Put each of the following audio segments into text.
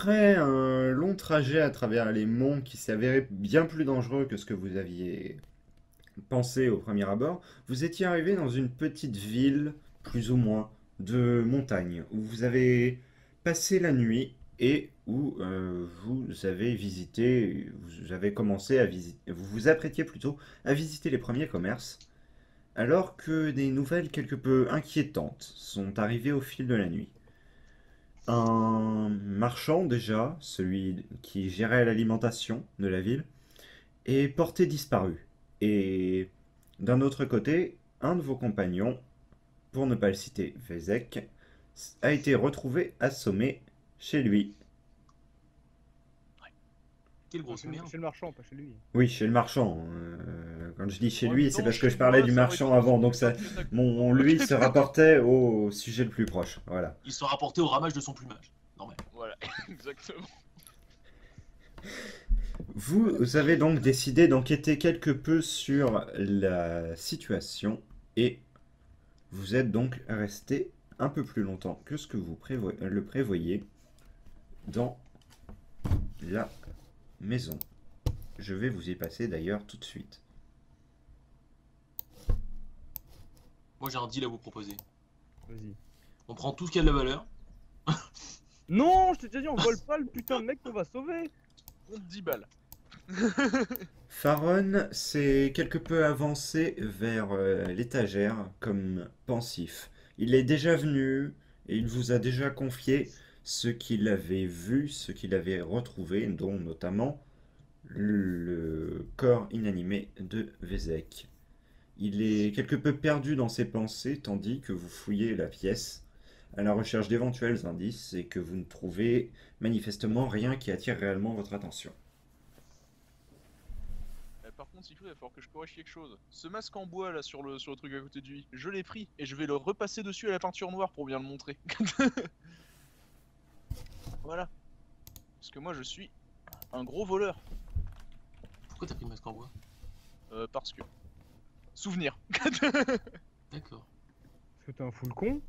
Après un long trajet à travers les monts qui s'est avéré bien plus dangereux que ce que vous aviez pensé au premier abord, vous étiez arrivé dans une petite ville, plus ou moins, de montagne, où vous avez passé la nuit et où vous avez visité, vous avez commencé à visiter, vous vous apprêtiez plutôt à visiter les premiers commerces, alors que des nouvelles quelque peu inquiétantes sont arrivées au fil de la nuit. Un marchand déjà, celui qui gérait l'alimentation de la ville, est porté disparu. Et d'un autre côté, un de vos compagnons, pour ne pas le citer, Vezek, a été retrouvé assommé chez lui. Quelle Non, grosse merde. chez le marchand, pas chez lui. Oui, chez le marchand. Quand je dis chez En même lui, c'est temps, parce que chez je parlais moi, du ça aurait marchand été aussi avant, donc plus ça, simple que ça mon comprendre. lui se rapportait au sujet le plus proche. Voilà. Il se rapportait au ramage de son plumage. Normal. Voilà, exactement. Vous avez donc décidé d'enquêter quelque peu sur la situation et vous êtes donc resté un peu plus longtemps que ce que vous le prévoyez dans la maison. Je vais vous y passer d'ailleurs tout de suite. Moi j'ai un deal à vous proposer. Vas-y. On prend tout ce qui a de la valeur. Non, je t'ai déjà dit, on vole pas le putain de mec qu'on va sauver. Compte 10 balles. Faron s'est quelque peu avancé vers l'étagère comme pensif. Il est déjà venu et il vous a déjà confié ce qu'il avait vu, ce qu'il avait retrouvé, dont notamment le corps inanimé de Vezek. Il est quelque peu perdu dans ses pensées tandis que vous fouillez la pièce à la recherche d'éventuels indices et que vous ne trouvez manifestement rien qui attire réellement votre attention. Par contre, il va falloir que je corrige quelque chose. Ce masque en bois là sur le truc à côté de lui, je l'ai pris et je vais le repasser dessus à la peinture noire pour bien le montrer. Voilà. Parce que moi je suis un gros voleur. Pourquoi t'as pris le masque en bois? Parce que. Souvenir. D'accord. Est-ce que t'es un full con?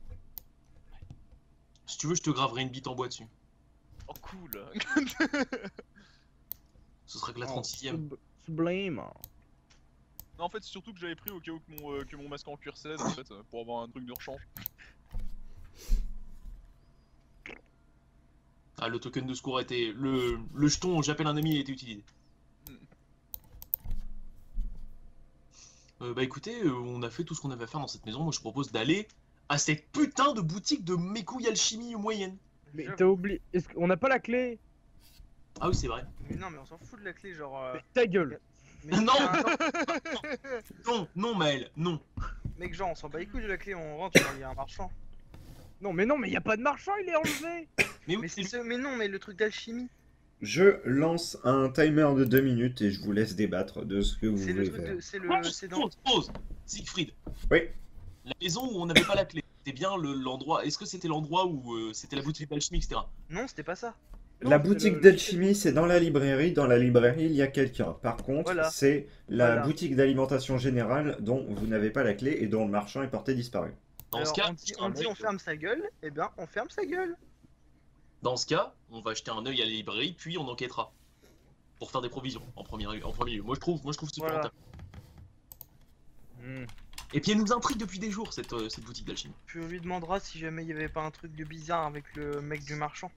Si tu veux, je te graverai une bite en bois dessus. Oh cool. Ce sera que la Oh, 36ème. Sublime. Non, en fait, c'est surtout que j'avais pris au cas où que mon masque en cuir cède en fait, pour avoir un truc de rechange. Ah, le token de secours a été. Le jeton, j'appelle un ami, a été utilisé. Bah écoutez, on a fait tout ce qu'on avait à faire dans cette maison. Moi je propose d'aller à cette putain de boutique de mes couilles alchimie moyenne. Mais t'as oublié. On n'a pas la clé? Ah oui, c'est vrai. Mais non, mais on s'en fout de la clé, genre. Mais ta gueule! Mais Non. genre, Non, Maël, non. mec, genre, on s'en bat les couilles de la clé, on rentre, il y a un marchand. Non, mais y a pas de marchand, il est enlevé! Mais oui, Mais, mais non, mais le truc d'alchimie, Je lance un timer de 2 minutes et je vous laisse débattre de ce que vous c'est le voulez truc faire. de. C'est le. Pause, C'est dans. pause. Siegfried, Oui, la maison où on n'avait pas la clé, c'était bien l'endroit. Est-ce que c'était l'endroit où c'était la boutique d'alchimie, etc. Non, c'était pas ça. Non, la c'est boutique le- d'alchimie, c'est dans la librairie. Dans la librairie, il y a quelqu'un. Par contre, Voilà. c'est la Voilà. boutique d'alimentation générale dont vous n'avez pas la clé et dont le marchand est porté disparu. Dans Alors, ce cas, on ferme sa gueule, et ben, on ferme sa gueule. dans ce cas, on va jeter un œil à la librairie, puis on enquêtera. Pour faire des provisions, en premier lieu. Moi je trouve super Voilà. rentable. Et puis elle nous intrigue depuis des jours, cette boutique d'alchimie. Puis on lui demandera si jamais il y avait pas un truc de bizarre avec le mec du marchand.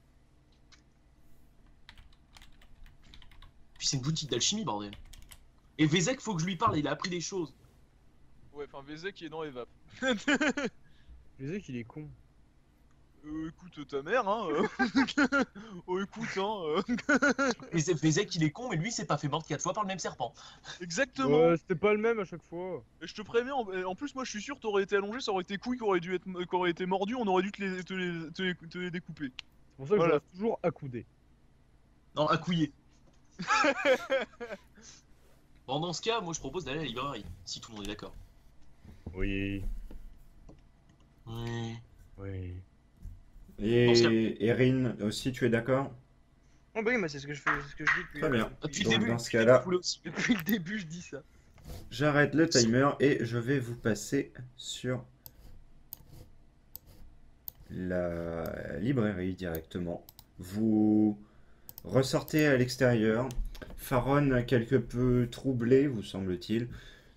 Puis c'est une boutique d'alchimie, bordel. Et Vezek, faut que je lui parle, il a appris des choses. Ouais, enfin, VZ qui est dans les vapes. Je sais qu'il est con. Écoute ta mère, hein. Oh, écoute, hein. Mais Vezek, il est con, mais lui, s'est pas fait mordre 4 fois par le même serpent. Exactement. Ouais, c'était pas le même à chaque fois. Et je te préviens, en plus, moi je suis sûr, t'aurais été allongé, ça aurait été couilles qui auraient été mordues, on aurait dû te les découper. C'est pour ça que Voilà. je reste toujours accoudé. Non, accouillé. Bon, dans ce cas, moi je propose d'aller à la librairie, si tout le monde est d'accord. Oui. Oui. Oui. Et Erin aussi, tu es d'accord? Oh bah oui, mais c'est ce que je fais, c'est ce que je dis depuis. Très bien. Depuis Donc, le début, dans ce depuis le cas-là- début, vous voulez aussi. Depuis le début, je dis ça. J'arrête le timer et je vais vous passer sur la librairie directement. Vous Ressortez à l'extérieur. Faron, quelque peu troublé, vous semble-t-il,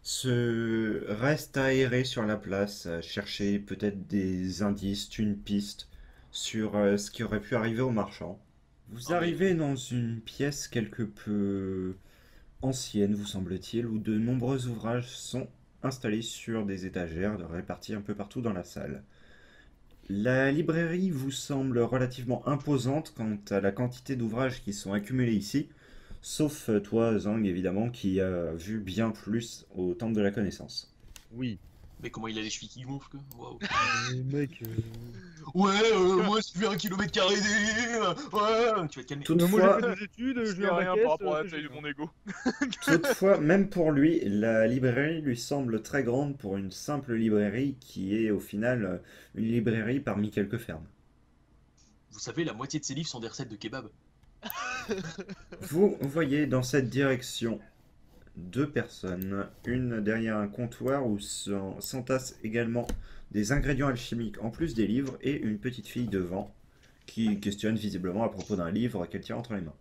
se reste à errer sur la place, à chercher peut-être des indices, une piste sur ce qui aurait pu arriver aux marchands. Vous Ah, mais- arrivez dans une pièce quelque peu ancienne, vous semble-t-il, où de nombreux ouvrages sont installés sur des étagères répartis un peu partout dans la salle. La librairie vous semble relativement imposante quant à la quantité d'ouvrages qui sont accumulés ici, sauf toi, Zhang, évidemment, qui a vu bien plus au Temple de la Connaissance. Oui. Mais comment il a les chevilles qui gonflent, quoi. Waouh. Mais mec. Ouais, moi je fais 1 km². Ouais, tu vas te calmer. Moi Toutefois, j'ai fait des études, Je j'ai fais un rien bac par S, rapport à la c'est taille de génial. mon ego. toutefois, même pour lui, la librairie lui semble très grande pour une simple librairie qui est au final une librairie parmi quelques fermes. Vous savez, la moitié de ces livres sont des recettes de kebab. Vous voyez dans cette direction deux personnes, une derrière un comptoir où s'entassent également des ingrédients alchimiques en plus des livres et une petite fille devant qui questionne visiblement à propos d'un livre qu'elle tient entre les mains.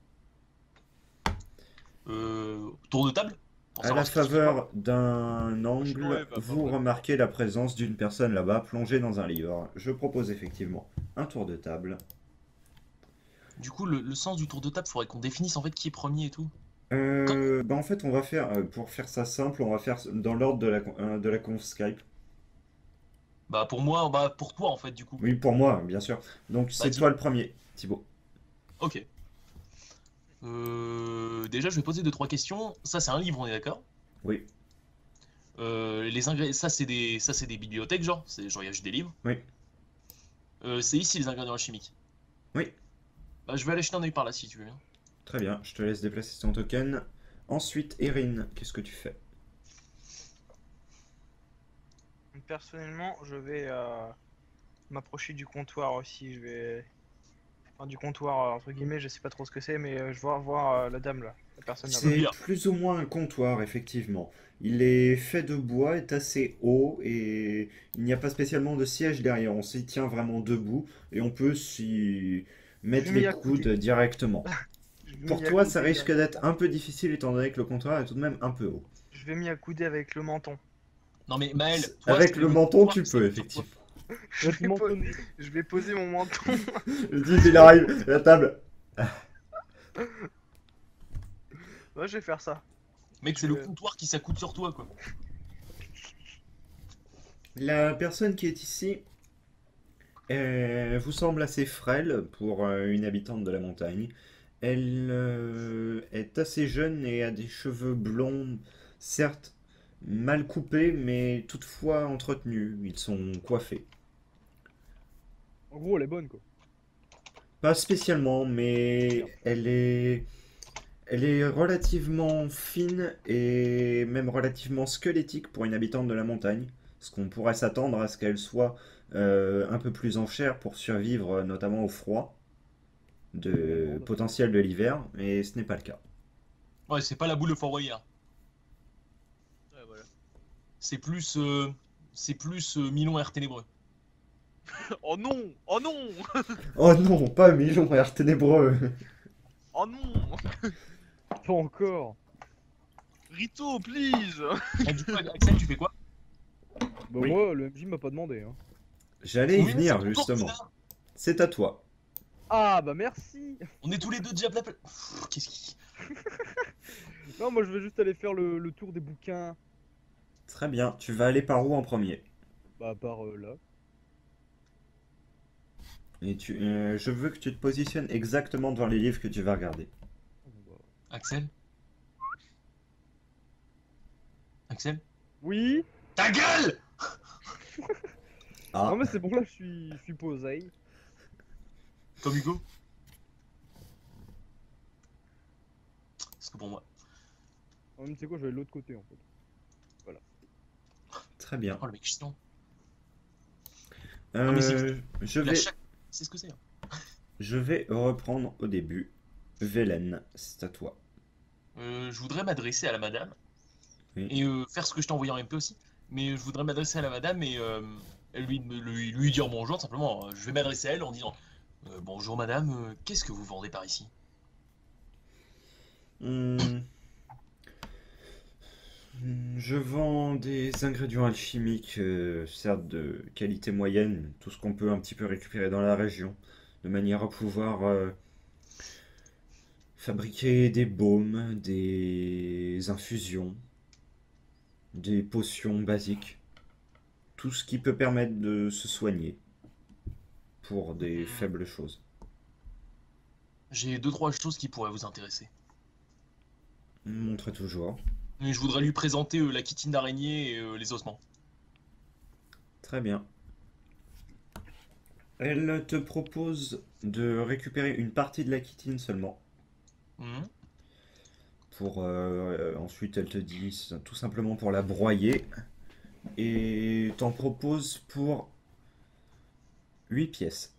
Tour de table pour À savoir la ce qui se faveur d'un Franchement, angle, elle va pas vous vraiment. remarquez la présence d'une personne là-bas plongée dans un livre. Je propose effectivement un tour de table. fait. Du coup, le sens du tour de table, faudrait qu'on définisse en fait qui est premier et tout. En fait, on va faire, pour faire ça simple, on va faire dans l'ordre de la conf Skype. Bah pour moi, bah pour toi en fait du coup. Oui, pour moi, bien sûr. Donc c'est dis- toi le premier, Thibaut. Ok. Déjà, je vais poser 2-3 questions. Ça, c'est un livre, on est d'accord? Oui, Les ingrédients, ça c'est des bibliothèques, genre, genre il y a juste des livres. oui, C'est ici les ingrédients alchimiques. oui. Bah, je vais aller jeter un œil par là si tu veux bien. Très bien, je te laisse déplacer ton token. Ensuite, Erin, qu'est-ce que tu fais? Personnellement, je vais m'approcher du comptoir aussi. Je vais. Enfin, du comptoir, entre guillemets, je sais pas trop ce que c'est, mais je vais voir la dame là, la personne là-bas. C'est bien. plus ou moins un comptoir, effectivement. Il est fait de bois, est assez haut et il n'y a pas spécialement de siège derrière. On s'y tient vraiment debout et on peut s'y mettre Je m'y les accoude. coudes directement. Je vais Pour m'y toi, ça accouder, risque d'être un peu difficile étant donné que le comptoir est tout de même un peu haut. Je vais m'y accouder avec le menton. Non mais Maël, toi, Avec je le te- menton, toi, tu c'est peux, sur toi. effectivement. Je vais, po- mentonner. je vais poser mon menton. Dis, il arrive, la table. Ouais, je vais faire ça. Mec, c'est le comptoir qui s'accoute sur toi quoi. La personne qui est ici vous semble assez frêle pour une habitante de la montagne. Elle est assez jeune et a des cheveux blonds, certes mal coupés, mais toutefois entretenus. Ils sont coiffés. En gros, elle est bonne quoi. Pas spécialement, mais elle est relativement fine et même relativement squelettique pour une habitante de la montagne. Ce qu'on pourrait s'attendre à ce qu'elle soit un peu plus en chair pour survivre notamment au froid potentiel de l'hiver, mais ce n'est pas le cas. Ouais, c'est pas la boule de Fort Boyard. Ouais, voilà. C'est plus, Milon Air Ténébreux. Oh non! Oh non! Oh non, pas Milon, air ténébreux. Oh non! Pas encore. Rito, please! Ah, du coup, Axel, tu fais quoi? Bah Oui. moi, le MJ m'a pas demandé. Hein. J'allais y Oui, venir c'est ton tour, justement. connard. C'est à toi. Ah bah merci. On est tous les deux déjà plat. Qu'est-ce qui... Non, moi je vais juste aller faire le tour des bouquins. Très bien, tu vas aller par où en premier? Bah par là. Et je veux que tu te positionnes exactement devant les livres que tu vas regarder. Axel? Axel? Oui. Ta gueule! Ah, Non mais c'est bon là, je suis posé. Comme Hugo? C'est que pour moi. En même tu sais quoi, je vais aller de l'autre côté en fait. très bien. Oh le mec chiant. Non, mais Je La vais, chaque... C'est ce que c'est. Hein. je vais reprendre au début. Velen, c'est à toi. Je voudrais m'adresser à la madame. Oui. Et faire ce que je t'ai envoyé en MP aussi. Mais je voudrais m'adresser à la madame et lui dire bonjour simplement. Je vais m'adresser à elle en disant bonjour madame, qu'est-ce que vous vendez par ici? Hmm. Je vends des ingrédients alchimiques, certes de qualité moyenne, tout ce qu'on peut un petit peu récupérer dans la région, de manière à pouvoir fabriquer des baumes, des infusions, des potions basiques, tout ce qui peut permettre de se soigner pour des Hmm. faibles choses. J'ai deux trois choses qui pourraient vous intéresser. Montre toujours. Mais je voudrais lui présenter la chitine d'araignée et les ossements. Très bien. Elle te propose de récupérer une partie de la chitine seulement. Mhm. Pour ensuite, elle te dit c'est tout simplement pour la broyer. Et t'en propose pour 8 pièces.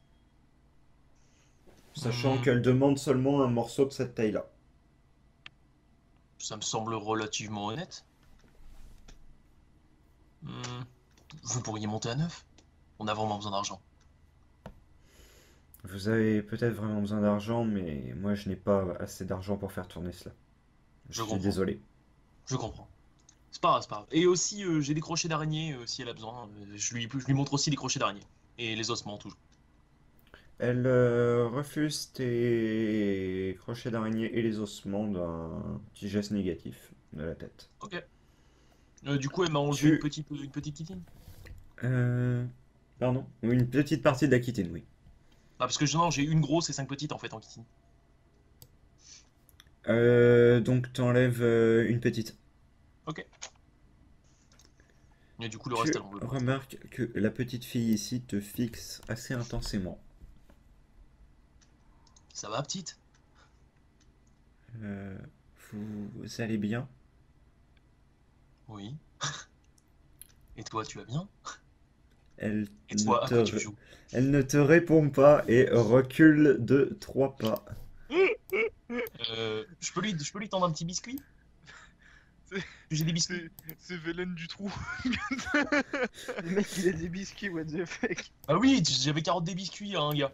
Sachant Hmm. qu'elle demande seulement un morceau de cette taille-là. Ça me semble relativement honnête. Hmm. Vous pourriez monter à 9. On a vraiment besoin d'argent. Vous avez peut-être vraiment besoin d'argent, mais moi je n'ai pas assez d'argent pour faire tourner cela. Je Je suis comprends. désolé. Je comprends. C'est pas grave, c'est pas grave. Et aussi, j'ai des crochets d'araignée si elle a besoin. Je lui montre aussi les crochets d'araignée. Et les ossements, toujours. Elle refuse tes crochets d'araignée et les ossements d'un petit geste négatif de la tête. Ok. Du coup, elle m'a enlevé Tu... une petite kitine. Euh... Pardon? Oui, une petite partie de la chitine, oui. Ah, parce que non, j'ai une grosse et 5 petites en fait en kitine. Donc t'enlèves une petite. Ok. Et du coup, le reste, Tu elle en veut pas. remarques que la petite fille ici te fixe assez intensément. Ça va, petite? Euh, Vous allez bien? Oui. Et toi, tu vas bien? Elle Et ne toi, à quoi tu te, joues? elle ne te répond pas et recule de 3 pas. Je peux lui tendre un petit biscuit? C'est- J'ai des biscuits. C'est Vélène du trou. Le mec il a des biscuits, what the fuck. Ah oui, j'avais 40 des biscuits, hein, gars.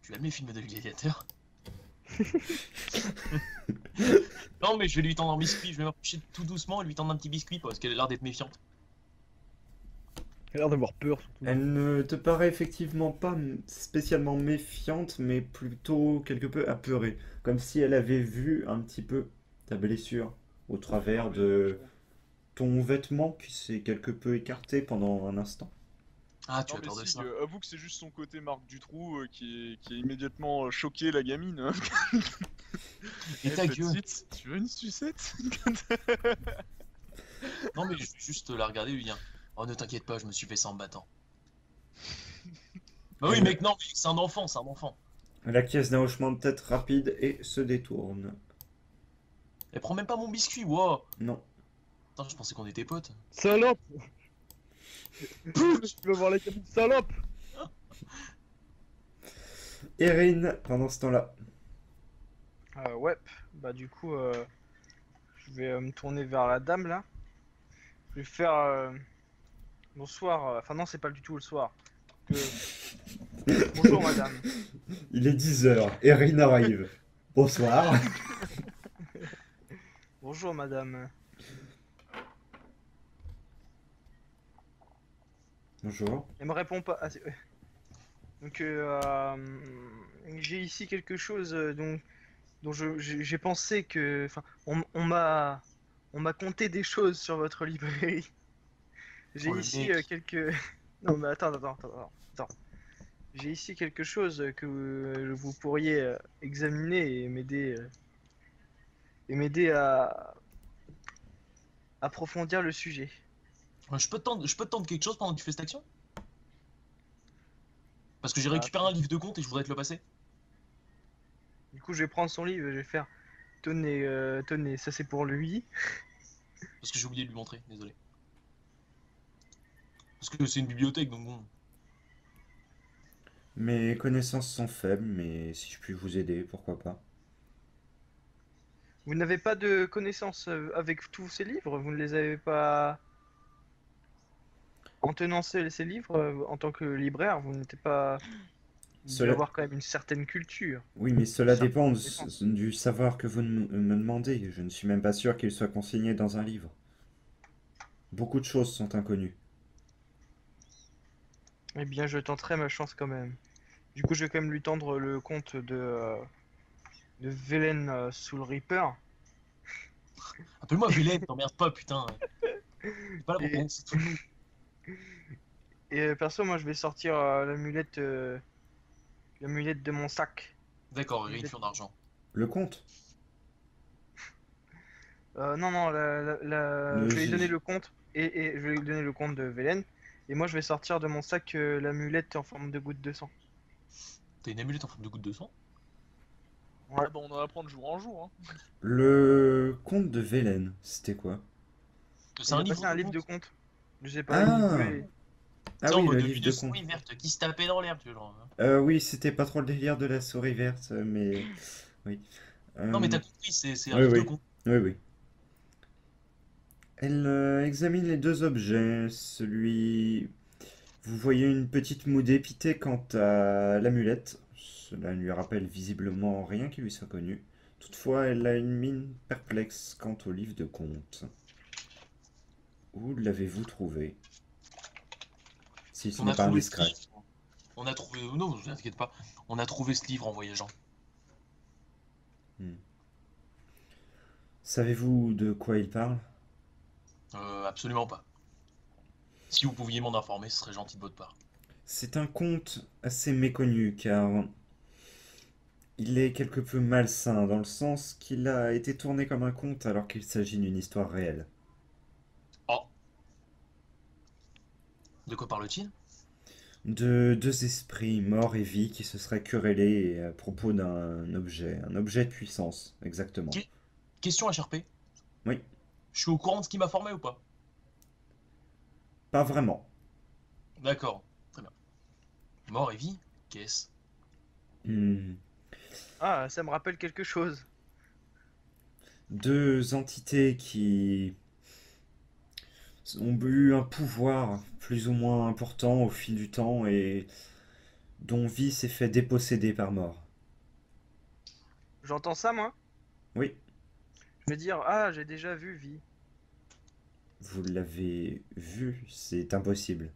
Tu aimes les films de gladiateurs? Non, mais je vais lui tendre un biscuit. Je vais m'approcher tout doucement et lui tendre un petit biscuit parce qu'elle a l'air d'être méfiante. Il a l'air d'avoir peur surtout. Elle ne te paraît effectivement pas spécialement méfiante, mais plutôt quelque peu apeurée. Comme si elle avait vu un petit peu ta blessure au travers de ton vêtement qui s'est quelque peu écarté pendant un instant. Ah, tu Non as mais peur de si, ça. avoue que c'est juste son côté Marc Dutroux qui a immédiatement choqué la gamine. Hein. Et Eh, ta gueule. petite, tu veux une sucette? Non, mais je vais juste la regarder et lui dire: Oh, ne t'inquiète pas, je me suis fait ça en me battant. Bah oui, Elle, mec, non, mais c'est un enfant, c'est un enfant. elle acquiesce d'un hochement de tête rapide et se détourne. Elle prend même pas mon biscuit, wow. Non. Attends, je pensais qu'on était potes. Salope. Tu veux voir la cabine, salope. Erin, pendant ce temps-là. Ouais, bah du coup, je vais me tourner vers la dame là. Je vais faire bonsoir. Enfin non, c'est pas du tout le soir. Bonjour madame. Il est 10 h. Erin arrive. Bonsoir. Bonjour madame. Bonjour. Elle me répond pas. Ah, donc j'ai ici quelque chose dont j'ai pensé que. Enfin, on m'a conté des choses sur votre librairie. J'ai Oh, le ici mec. quelques. Non mais attends. J'ai ici quelque chose que vous pourriez examiner et m'aider à approfondir le sujet. Je peux te tendre quelque chose pendant que tu fais cette action? Parce que j'ai Ah, récupéré un livre de compte et je voudrais te le passer. Du coup, je vais prendre son livre et je vais faire. Tenez, ça c'est pour lui. Parce que j'ai oublié de lui montrer, désolé. Parce que c'est une bibliothèque, donc bon. Mes connaissances sont faibles, mais si je puis vous aider, pourquoi pas. Vous n'avez pas de connaissances avec tous ces livres? Vous ne les avez pas. En tenant ces livres, en tant que libraire, vous n'êtes pas Il doit Cela... avoir quand même une certaine culture. Oui, mais cela Ça, dépend ça dépend. du savoir que vous me demandez. Je ne suis même pas sûr qu'il soit consigné dans un livre. Beaucoup de choses sont inconnues. Eh bien, je tenterai ma chance quand même. Du coup, je vais quand même lui tendre le compte de Velen Soul Reaper. Appelle-moi Vélène, t'emmerdes pas, putain. T'es pas là pour Et, prononcer tout le nom. perso, moi, je vais sortir l'amulette de mon sac. D'accord, L'amulette- vérifiant d'argent. Le comte? Non, non, Le je vais lui donner J. le compte et je vais lui donner le compte de Velen. Et moi, je vais sortir de mon sac l'amulette en forme de goutte de sang. T'as une amulette en forme de goutte de sang? Ouais. Ah bah on en apprend de jour en jour. Hein. Le comte de Vélène, c'était quoi? C'est Il un a livre passé un de livre de compte. compte. Je sais pas, il Ah! voulait. Ah C'est en oui, mode le de livre vue de de compte. souris verte qui se tapait dans l'herbe, tu vois. Genre. Oui, c'était pas trop le délire de la souris verte, mais... Oui. Non, mais Euh, t'as compris, c'est un Oui, livre de oui. compte. Oui, oui. Elle examine les deux objets. Celui... Vous voyez une petite moue dépitée quant à l'amulette. Cela ne lui rappelle visiblement rien qui lui soit connu. Toutefois, elle a une mine perplexe quant au livre de compte. Où l'avez-vous trouvé? Si ce On n'est a pas trouvé ce indiscret. livre. On a trouvé. Non, ne vous inquiétez pas. On a trouvé ce livre en voyageant. Hmm. Savez-vous de quoi il parle? Absolument pas. Si vous pouviez m'en informer, ce serait gentil de votre part. C'est un conte assez méconnu car il est quelque peu malsain dans le sens qu'il a été tourné comme un conte alors qu'il s'agit d'une histoire réelle. Oh, de quoi parle-t-il? De deux esprits, mort et vie, qui se seraient querellés à propos d'un objet, un objet de puissance, exactement. Que- Question HRP. Oui, Je suis au courant de ce qui m'a formé ou pas? pas vraiment. D'accord, très bien. Mort et vie? Qu'est-ce? Hmm. Ah, ça me rappelle quelque chose. Deux entités qui ont eu un pouvoir plus ou moins important au fil du temps et dont vie s'est fait déposséder par mort. J'entends ça, moi. Oui, Je vais dire, ah, j'ai déjà vu Vie. vous l'avez vu, c'est impossible.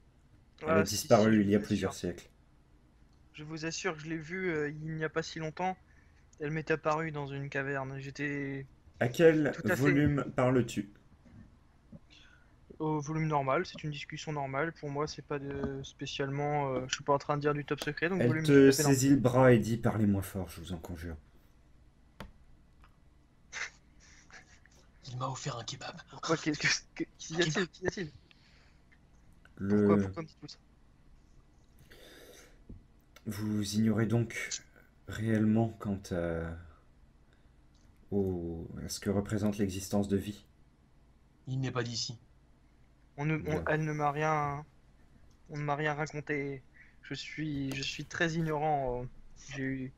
Elle a Ah, si, si, disparu je il y a vous plusieurs assure. siècles. Je vous assure que je l'ai vue il n'y a pas si longtemps. Elle m'est apparue dans une caverne. J'étais À quel tout à fait volume parles-tu? au volume normal. C'est une discussion normale. Pour moi, c'est pas spécialement. Je suis pas en train de dire du top secret, donc Elle volume tout te à fait normal. saisit le bras et dit parlez moins fort, je vous en conjure. Il m'a offert un kebab. Pourquoi qu'y a-t-il? Qu'y a-t-il? Le... Pourquoi me dites-vous ça? Vous ignorez donc réellement quant à ce que représente l'existence de vie. Il n'est pas d'ici. Bien. Elle ne m'a rien. On ne m'a rien raconté. Je suis très ignorant. J'ai eu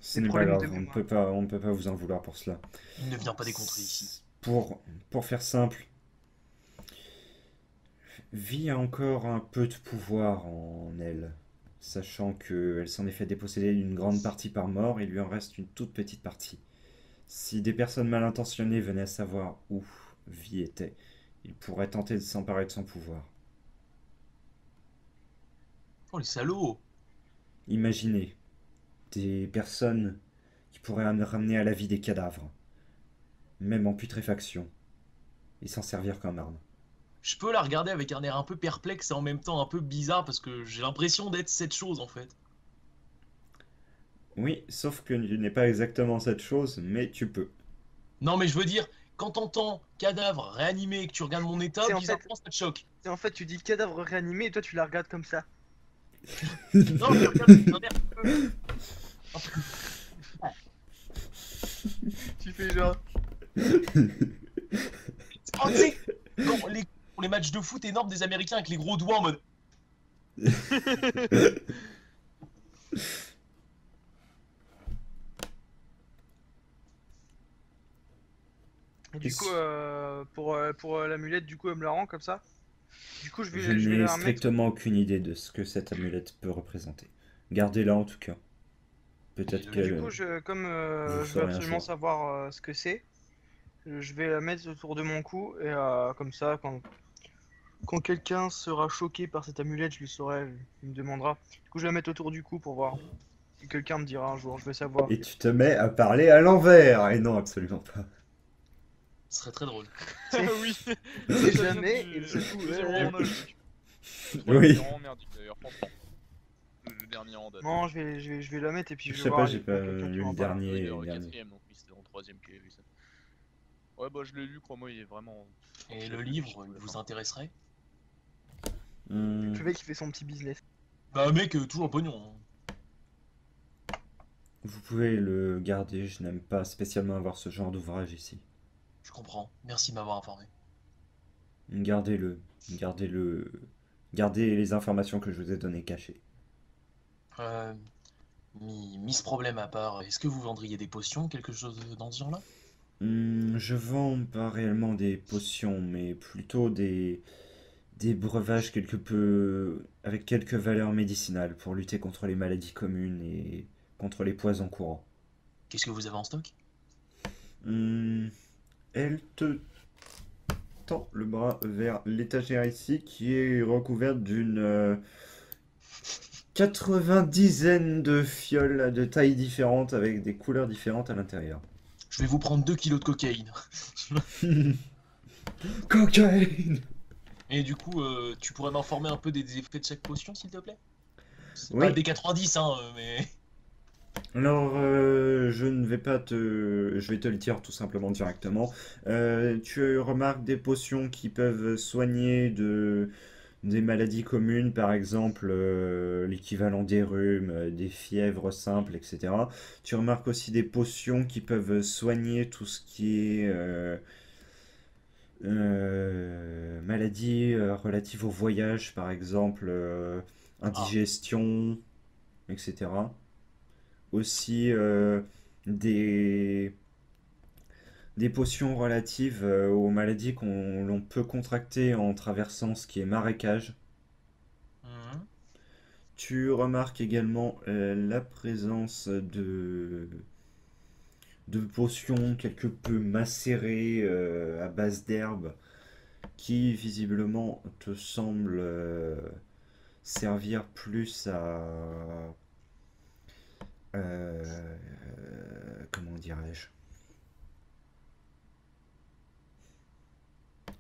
Ce des n'est pas problèmes de grave, mémoire. on ne peut pas vous en vouloir pour cela. Il ne vient pas des contrées ici. Pour faire simple, vie a encore un peu de pouvoir en elle, sachant qu'elle s'en est fait déposséder d'une grande partie par mort, il lui en reste une toute petite partie. Si des personnes mal intentionnées venaient à savoir où vie était, ils pourraient tenter de s'emparer de son pouvoir. Oh, les salauds! Imaginez des personnes qui pourraient ramener à la vie des cadavres, même en putréfaction, et s'en servir comme arme. Je peux la regarder avec un air un peu perplexe et en même temps un peu bizarre parce que j'ai l'impression d'être cette chose en fait. Oui, sauf que tu n'es pas exactement cette chose, mais tu peux. Non mais je veux dire, quand t'entends cadavre réanimé et que tu regardes mon état, C'est en fait- bizarrement ça te choque. Et en fait, tu dis cadavre réanimé et toi, tu la regardes comme ça. Non, je regarde avec un air un peu... Tu fais genre. Oh, tu sais, pour les matchs de foot énormes des Américains avec les gros doigts en mode... Et du coup, pour l'amulette, du coup, elle me la rend comme ça. Du coup, Je je vais n'ai la remettre. strictement aucune idée de ce que cette amulette peut représenter. Gardez-la en tout cas. Peut-être Et Du qu'elle... coup, comme vous je veux saurez un absolument jour. savoir ce que c'est, je vais la mettre autour de mon cou et comme ça, quand quelqu'un sera choqué par cette amulette, je le saurai, il me demandera. Du coup, je vais la mettre autour du cou pour voir. Si quelqu'un me dira un jour, je vais savoir. Et tu te mets à parler à l'envers. Et non, absolument pas. Ce serait très drôle. C'est Oui. c'est Ça vient jamais du- et c'est tout. de zéro en âge. Le Oui. troisième est vraiment merdique d'ailleurs, franchement. Le dernier en date. Non, je vais la mettre et puis Je je sais vais pas, voir j'ai il y pas a quelqu'un qui lu m'en le parle. dernier. Oui, le le dernier. quatrième, donc oui, c'était dans le troisième qu'il y avait eu ça. Ouais, bah je l'ai lu, crois-moi, il est vraiment. Et Je le l'ai lu, livre, je il sais vous pas. intéresserait? Hmm, Le mec qui fait son petit business. Bah mec, toujours le pognon. Hein. Vous pouvez le garder, je n'aime pas spécialement avoir ce genre d'ouvrage ici. Je comprends. Merci de m'avoir informé. Gardez-le. Gardez-le. Gardez les informations que je vous ai données cachées. Euh, mis ce problème à part, est-ce que vous vendriez des potions, quelque chose dans ce genre-là? Je vends pas réellement des potions, mais plutôt des breuvages quelque peu avec quelques valeurs médicinales pour lutter contre les maladies communes et contre les poisons courants. Qu'est-ce que vous avez en stock? Hum, Elle te tend le bras vers l'étagère ici qui est recouverte d'une 90aine de fioles de tailles différentes avec des couleurs différentes à l'intérieur. Je vais vous prendre 2 kilos de cocaïne. Cocaïne. Et du coup, tu pourrais m'informer un peu des effets de chaque potion, s'il te plaît? C'est pas Oui. le B90, hein, mais... Alors, je ne vais pas te... Je vais te le dire tout simplement directement. Tu remarques des potions qui peuvent soigner des maladies communes, par exemple l'équivalent des rhumes, des fièvres simples, etc. Tu remarques aussi des potions qui peuvent soigner tout ce qui est maladies relatives au voyage, par exemple Ah, indigestion, etc. Aussi des, des potions relatives aux maladies qu'on l'on peut contracter en traversant ce qui est marécage. mhm. Tu remarques également la présence de potions quelque peu macérées à base d'herbes qui visiblement te semblent servir plus à... comment dirais-je?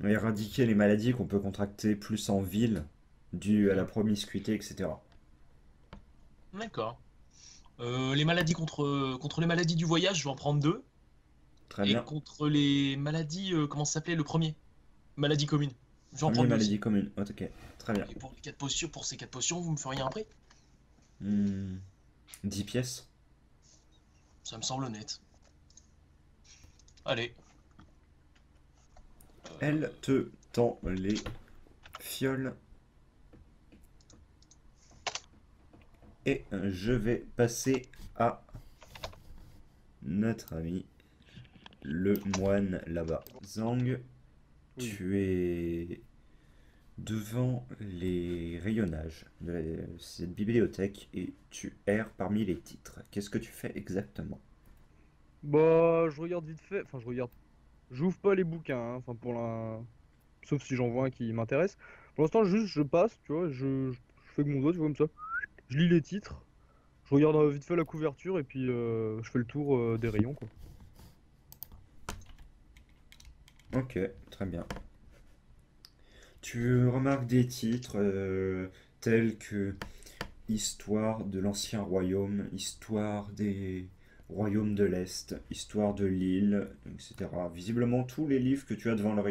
Éradiquer les maladies qu'on peut contracter plus en ville, dues à la promiscuité, etc. D'accord. Les maladies contre les maladies du voyage, je vais en prendre 2. Très Et bien. contre les maladies, comment ça s'appelait le premier? Maladie commune. Je vais en Premier prendre 2 aussi. maladie commune. Oh, ok, très bien. Et pour les 4 potions, pour ces 4 potions, vous me feriez un prix? Hmm, 10 pièces. Ça me semble honnête. Allez. Elle te tend les fioles. Et je vais passer à notre ami le moine là-bas. Zhang, Oui. tu es devant les rayonnages de cette bibliothèque et tu erres parmi les titres. Qu'est-ce que tu fais exactement? Bah, je regarde vite fait. Enfin, je regarde. J'ouvre pas les bouquins, hein, enfin, sauf si j'en vois un qui m'intéresse. Pour l'instant, juste, je passe, tu vois, je fais que mon doigt, tu vois, comme ça. Je lis les titres, je regarde vite fait la couverture et puis je fais le tour des rayons, quoi. Ok, très bien. Tu remarques des titres tels que Histoire de l'ancien royaume, Histoire des royaumes de l'Est, Histoire de l'île, etc. Visiblement, tous les livres que tu as dans le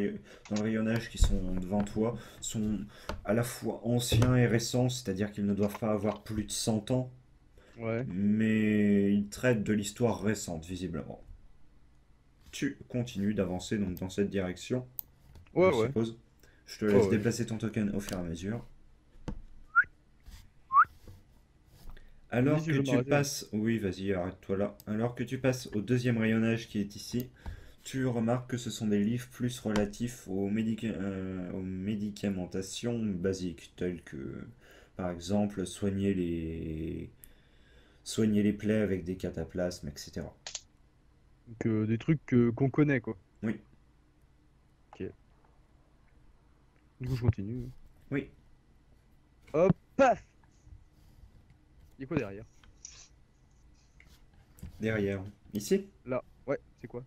rayonnage qui sont devant toi sont à la fois anciens et récents, c'est-à-dire qu'ils ne doivent pas avoir plus de 100 ans, Ouais. mais ils traitent de l'histoire récente, visiblement. Tu continues d'avancer donc dans cette direction, je Ouais, ouais. suppose. Je te Ouais, laisse ouais. déplacer ton token au fur et à mesure. Alors Si que je veux tu m'arrêter. passes, oui, vas-y, arrête-toi là. Alors que tu passes au deuxième rayonnage qui est ici, tu remarques que ce sont des livres plus relatifs aux médicamentations basiques, telles que, par exemple, soigner soigner les plaies avec des cataplasmes, etc. Donc des trucs qu'on connaît quoi. Oui, Du coup je continue. oui. Hop, paf. Il y a quoi derrière? Derrière. Ici, Là, ouais, c'est quoi?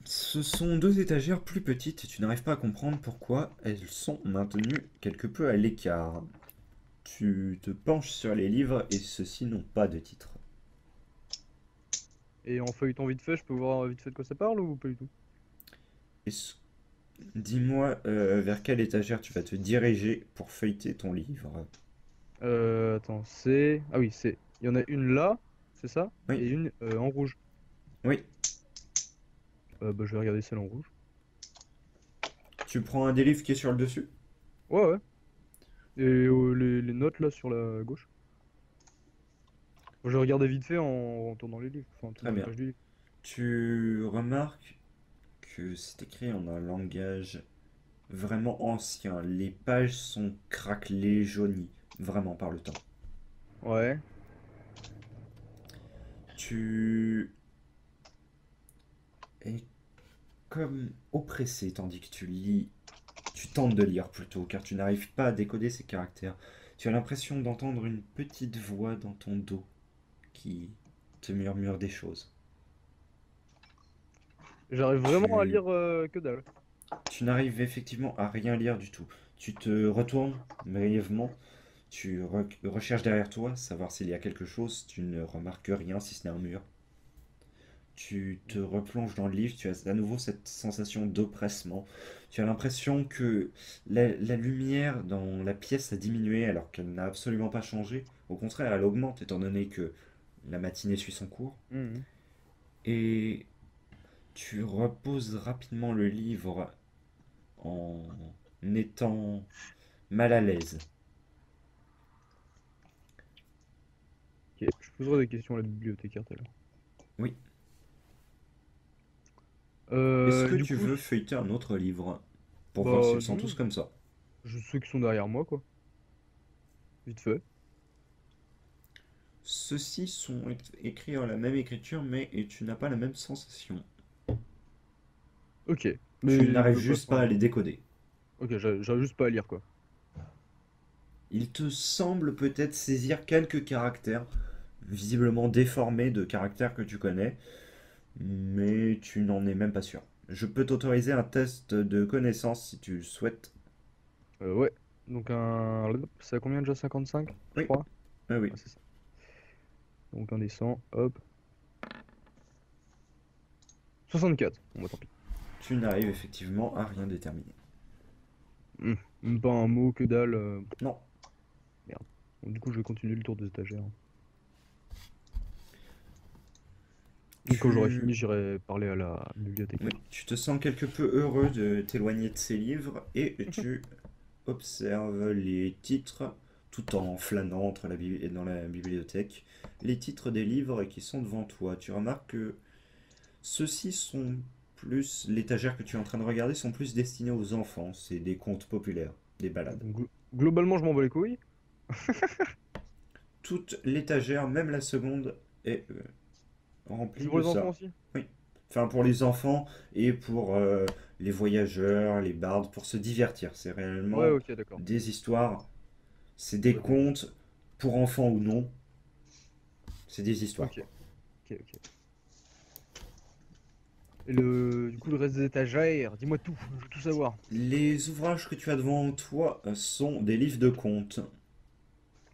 ce sont deux étagères plus petites et tu n'arrives pas à comprendre pourquoi elles sont maintenues quelque peu à l'écart. Tu te penches sur les livres et ceux-ci n'ont pas de titre. Et en feuilletant vite fait, je peux voir vite fait de quoi ça parle ou pas du tout? Est-ce- Dis-moi vers quelle étagère tu vas te diriger pour feuilleter ton livre. Attends, c'est... Ah oui, c'est... Il y en a une là, c'est ça? Oui. Et une en rouge. Oui, Bah je vais regarder celle en rouge. tu prends un des livres qui est sur le dessus. Ouais, ouais. Et les notes là sur la gauche. Bon, je vais regarder vite fait en tournant les livres. Enfin, en Très tournant les bien. pages du livre. Tu remarques que c'est écrit en un langage vraiment ancien. Les pages sont craquelées, jaunies, vraiment par le temps. Ouais. Tu es comme oppressé tandis que tu lis. Tu tentes de lire plutôt, car tu n'arrives pas à décoder ces caractères. Tu as l'impression d'entendre une petite voix dans ton dos qui te murmure des choses. J'arrive vraiment à Tu, lire que dalle. tu n'arrives effectivement à rien lire du tout. Tu te retournes brièvement, recherches derrière toi, savoir s'il y a quelque chose, tu ne remarques rien si ce n'est un mur. Tu te replonges dans le livre, tu as à nouveau cette sensation d'oppressement. Tu as l'impression que la lumière dans la pièce a diminué alors qu'elle n'a absolument pas changé. Au contraire, elle augmente étant donné que la matinée suit son cours. Mhm. Et tu reposes rapidement le livre en étant mal à l'aise. Ok, je poserai des questions à la bibliothécaire tout à l'heure. Oui. Est-ce que Du tu coup, veux feuilleter un autre livre pour voir bah s'ils sont tous non, comme ça? ceux qui sont derrière moi quoi. Vite fait. Ceux-ci sont écrits en la même écriture, mais et tu n'as pas la même sensation. Ok. Tu Mais n'arrives je juste passe, pas à hein. les décoder. Ok, j'arrive juste pas à lire quoi. Il te semble peut-être saisir quelques caractères, visiblement déformés de caractères que tu connais, mais tu n'en es même pas sûr. Je peux t'autoriser un test de connaissance si tu le souhaites. Ouais. Donc un... C'est à combien déjà? 55, je Oui, crois? oui, oui. Ouais, c'est ça. Donc un des 100, hop. 64. Bon bah tant pis. Tu n'arrives effectivement à rien déterminer. Même pas un mot, que dalle. Non. Merde. Bon, du coup, je vais continuer le tour des étagères. Donc quand j'aurai Tu... fini, j'irai parler à la bibliothèque. Oui, tu te sens quelque peu heureux de t'éloigner de ces livres et tu observes les titres tout en flânant dans la bibliothèque. Les titres des livres qui sont devant toi. Tu remarques que ceux-ci sont plus, l'étagère que tu es en train de regarder, sont plus destinés aux enfants. C'est des contes populaires, des ballades. Donc, globalement, je m'en bats les couilles. Toute l'étagère, même la seconde, est C'est remplie pour de les enfants ça. aussi? Oui. Enfin, pour les enfants et pour les voyageurs, les bardes, pour se divertir. C'est Ouais, réellement ok, d'accord. des histoires, c'est des Ok, contes, pour enfants ou non. C'est des histoires, ok, quoi. ok. Et du coup, le reste des étagères, dis-moi tout, je veux tout savoir. Les ouvrages que tu as devant toi sont des livres de contes.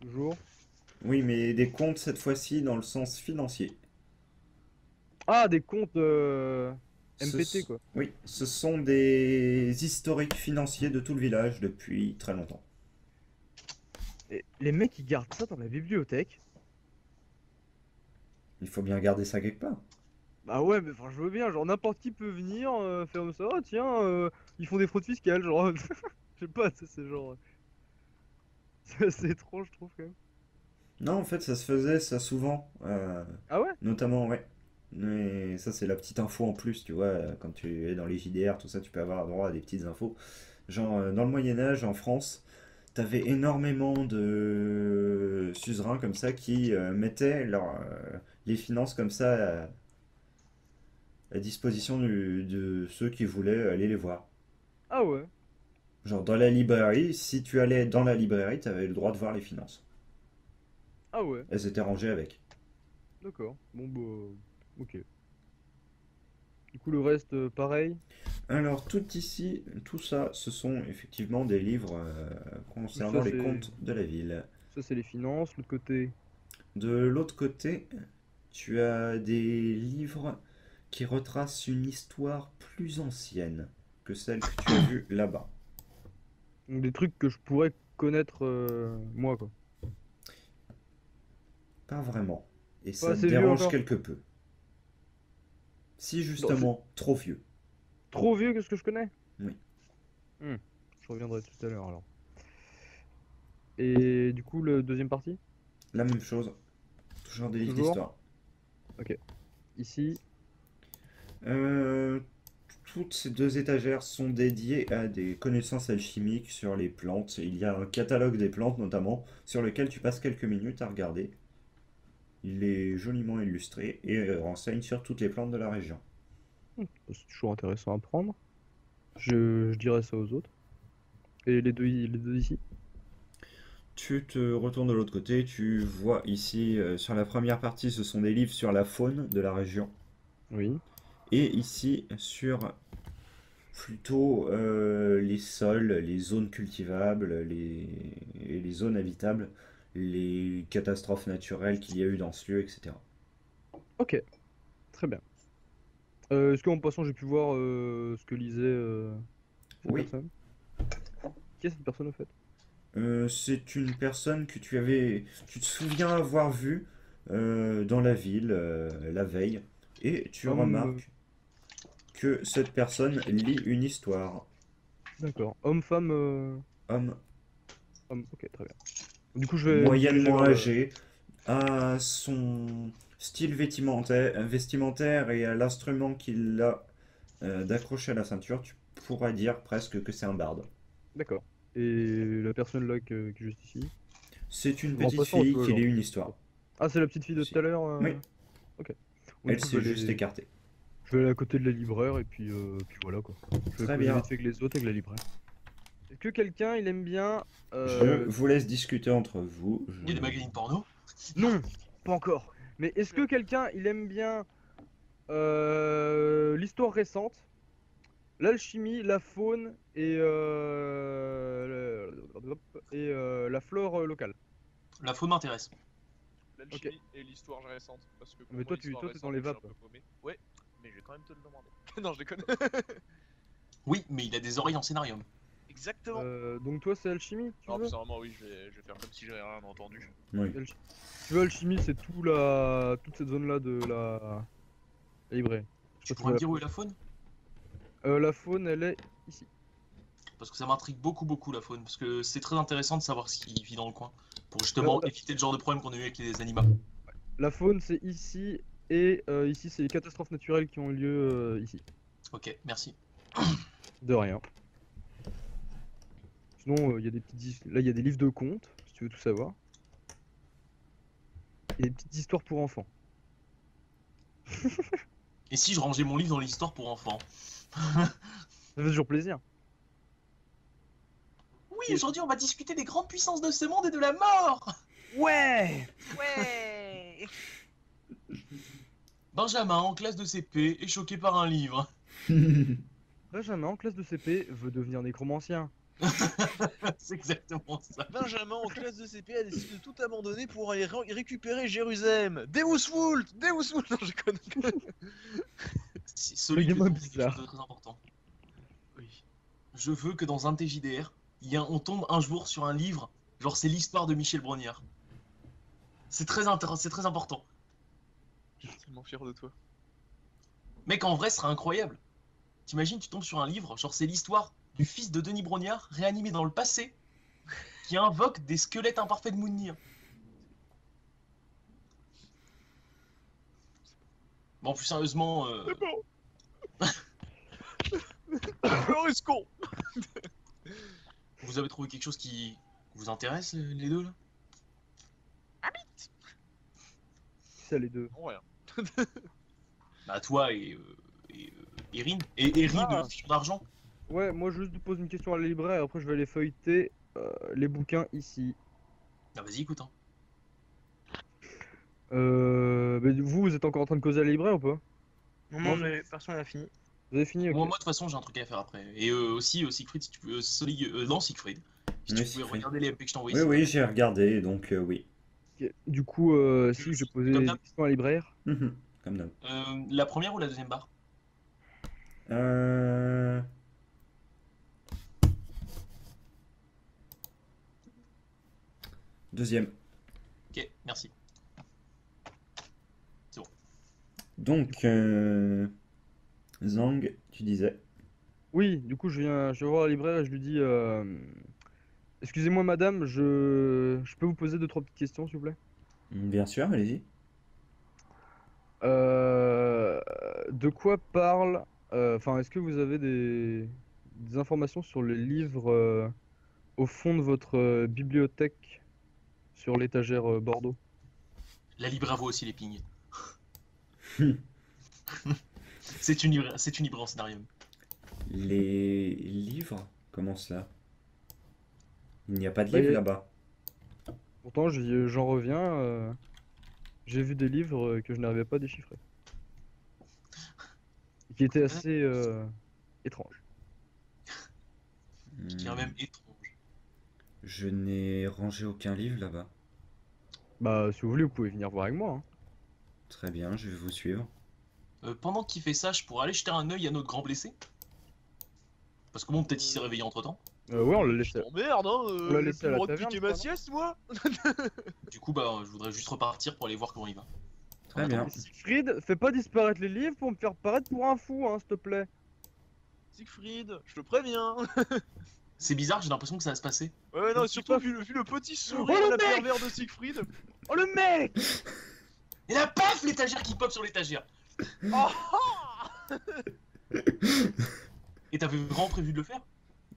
Toujours. Oui, mais des contes cette fois-ci dans le sens financier. Ah, des comptes Ce MPT, s- quoi. Oui, ce sont des historiques financiers de tout le village depuis très longtemps. Et les mecs, ils gardent ça dans la bibliothèque. Il faut bien garder ça quelque part. Bah ouais, mais enfin, je veux bien, genre n'importe qui peut venir faire ça. Oh, tiens, ils font des fraudes fiscales, genre. Je sais pas, c'est genre. C'est assez étrange, je trouve, quand même. Non, en fait, ça se faisait ça souvent, Ah ouais? notamment, ouais. Mais ça, c'est la petite info en plus, tu vois, quand tu es dans les JDR, tout ça, tu peux avoir droit à des petites infos. Genre, dans le Moyen-Âge, en France, t'avais énormément de suzerains comme ça qui mettaient les finances comme ça à disposition de ceux qui voulaient aller les voir. Ah ouais, Genre dans la librairie, si tu allais dans la librairie, tu avais le droit de voir les finances. ah ouais, Elles étaient rangées avec. d'accord. Bon bah, ok. Du coup le reste, pareil. Alors tout ici, tout ça, ce sont effectivement des livres concernant Ça, les c'est- comptes de la ville. Ça c'est les finances, l'autre côté. De l'autre côté, tu as des livres qui retracent une histoire plus ancienne que celle que tu as vue là-bas. Donc des trucs que je pourrais connaître moi quoi. Pas vraiment. Et Pas ça te assez vieux dérange encore. quelque peu. Si Non, justement, trop vieux. trop vieux que ce que je connais? Oui. Je reviendrai tout à l'heure alors. Et du coup le deuxième partie? La même chose. Toujours des livres Toujours. d'histoire. Ici. Euh, Toutes ces deux étagères sont dédiées à des connaissances alchimiques sur les plantes. Il y a un catalogue des plantes notamment sur lequel tu passes quelques minutes à regarder. Il est joliment illustré et renseigne sur toutes les plantes de la région. C'est toujours intéressant à prendre. Je dirai ça aux autres. Et les deux ici. Tu te retournes de l'autre côté, tu vois ici sur la première partie ce sont des livres sur la faune de la région. Oui. Et ici sur plutôt les sols, les zones cultivables, et les zones habitables, les catastrophes naturelles qu'il y a eu dans ce lieu, etc. Ok. Très bien. Est-ce qu'en passant j'ai pu voir ce que lisait cette Oui. personne? Qui est cette personne au fait? C'est une personne que tu te souviens avoir vue dans la ville la veille, et tu Homme, remarques que cette personne lit une histoire. D'accord. Homme, femme, Homme homme. Ok, très bien. Du coup je vais me diriger moyennement vers le- âgé, à son style vestimentaire et à l'instrument qu'il a d'accrocher à la ceinture, tu pourrais dire presque que c'est un barde. D'accord. Et la personne là qui est juste ici. C'est une En petite passant, tu fille vois, qui genre. lit une histoire. Ah, c'est la petite fille de Si. tout à l'heure Oui, Ok. Bon, du elle coup, s'est juste écartée. je vais aller à côté de la libraire et puis voilà quoi. Je vais Très causer bien. vite fait avec les autres avec la libraire. Est-ce que quelqu'un il aime bien Je vous laisse discuter entre vous. Il y a des magazines porno. Non, pas encore. Mais est-ce que quelqu'un il aime bien l'histoire récente, l'alchimie, la faune et la flore locale? La faune m'intéresse. L'alchimie et l'histoire récente. Parce que pour Mais moi, toi, l'histoire t'es dans récente, les je suis un vapes. peu paumé. Ouais, mais je vais quand même te le demander. Non, je déconne. Oui, mais il a des oreilles en scénarium. Exactement. Donc toi c'est alchimie, tu Non, veux? personnellement, oui, je vais faire comme si j'avais rien entendu. Oui. Tu veux alchimie, c'est toute cette zone là de la librairie. Je Tu sais pas si pourrais me tu dire où vois est la faune? la faune elle est ici. Parce que ça m'intrigue beaucoup la faune. Parce que c'est très intéressant de savoir ce qui vit dans le coin. Pour Euh, justement la- éviter le genre de problème qu'on a eu avec les animaux. La faune c'est ici et ici c'est les catastrophes naturelles qui ont eu lieu ici. Ok, merci. De rien. Sinon il y a des là il y a des livres de contes si tu veux tout savoir. Et des petites histoires pour enfants. Et si je rangeais mon livre dans l'histoire pour enfants? Ça fait toujours plaisir. Oui, aujourd'hui on va discuter des grandes puissances de ce monde et de la mort. Ouais. Ouais. Benjamin, en classe de CP, est choqué par un livre. Benjamin en classe de CP veut devenir nécromancien. C'est exactement ça. Benjamin, en classe de CP, a décidé de tout abandonner pour aller récupérer Jérusalem. Deus Vult. Non, je connais. Ce Le livre gamin est quelque bizarre. chose de très important. Oui. Je veux que dans un TJDR, on tombe un jour sur un livre, genre c'est l'histoire de Michel Brognard. C'est très intéressant, c'est très important. Je suis tellement fier de toi. Mec, en vrai, ce serait incroyable. T'imagines, tu tombes sur un livre, genre c'est l'histoire du fils de Denis Brognard, réanimé dans le passé, qui invoque des squelettes imparfaits de Mounir. Bon, plus sérieusement, C'est bon. Floriscon. vous avez trouvé quelque chose Vous intéresse les deux là? Ça les deux. Non, rien. Bah toi et Erin. Et Erin Ah. de Fion d'argent. Ouais, moi je te pose une question à la libraire, après je vais aller feuilleter les bouquins ici. Ah vas-y écoute hein. Mais vous êtes encore en train de causer à la libraire ou pas? Non, Non, non, personne n'a fini. Vous avez fini, ok. Moi de toute façon j'ai un truc à faire après. Et aussi Siegfried si tu peux. Non Siegfried. Si tu Oui, pouvais Siegfried. regarder les MP que je t'ai envoyés. Oui, s'il te oui, plaît. j'ai regardé, donc oui. Ok. Du coup, si je vais poser Comme des d'hab. questions à la libraire. Mhm, comme d'hab. La première ou la deuxième barre? Euh... Deuxième. Ok, merci. Donc, Zhang, tu disais. Oui, du coup, je vais voir la libraire et je lui dis excusez-moi, madame, je peux vous poser deux, trois petites questions, s'il vous plaît? Bien sûr, allez-y. Euh, de quoi parle. Enfin, est-ce que vous avez des informations sur les livres au fond de votre bibliothèque sur l'étagère Bordeaux? La Libra vaut aussi les pings. C'est une libre en scénarium. Les livres? Comment cela? Il n'y a pas de Bah, livre y a- là-bas. Pourtant, j'en reviens. J'ai vu des livres que je n'arrivais pas à déchiffrer. Et qui étaient assez étranges. Je dirais même étrange. Je n'ai rangé aucun livre là-bas. Bah, si vous voulez, vous pouvez venir voir avec moi, hein. Très bien, je vais vous suivre. Pendant qu'il fait ça, je pourrais aller jeter un œil à notre grand blessé? Parce que bon, peut-être il s'est réveillé entre temps. Ouais, on l'a Je laissé. t'emmerde, hein. On l'a J'ai laissé plus à le la droit de taverne, piquer je ma crois, sieste, moi. Du coup, bah, je voudrais juste repartir pour aller voir comment il va. Très bien. Siegfried, fais pas disparaître les livres pour me faire paraître pour un fou, hein, s'il te plaît. Siegfried, je te préviens. C'est bizarre, j'ai l'impression que ça va se passer. Ouais, non, Mais surtout pas- vu le petit Oh, sourire le la mec pervers de Siegfried. Oh le mec! Et là, paf, l'étagère qui pop sur l'étagère. Oh, Et t'avais vraiment prévu de le faire?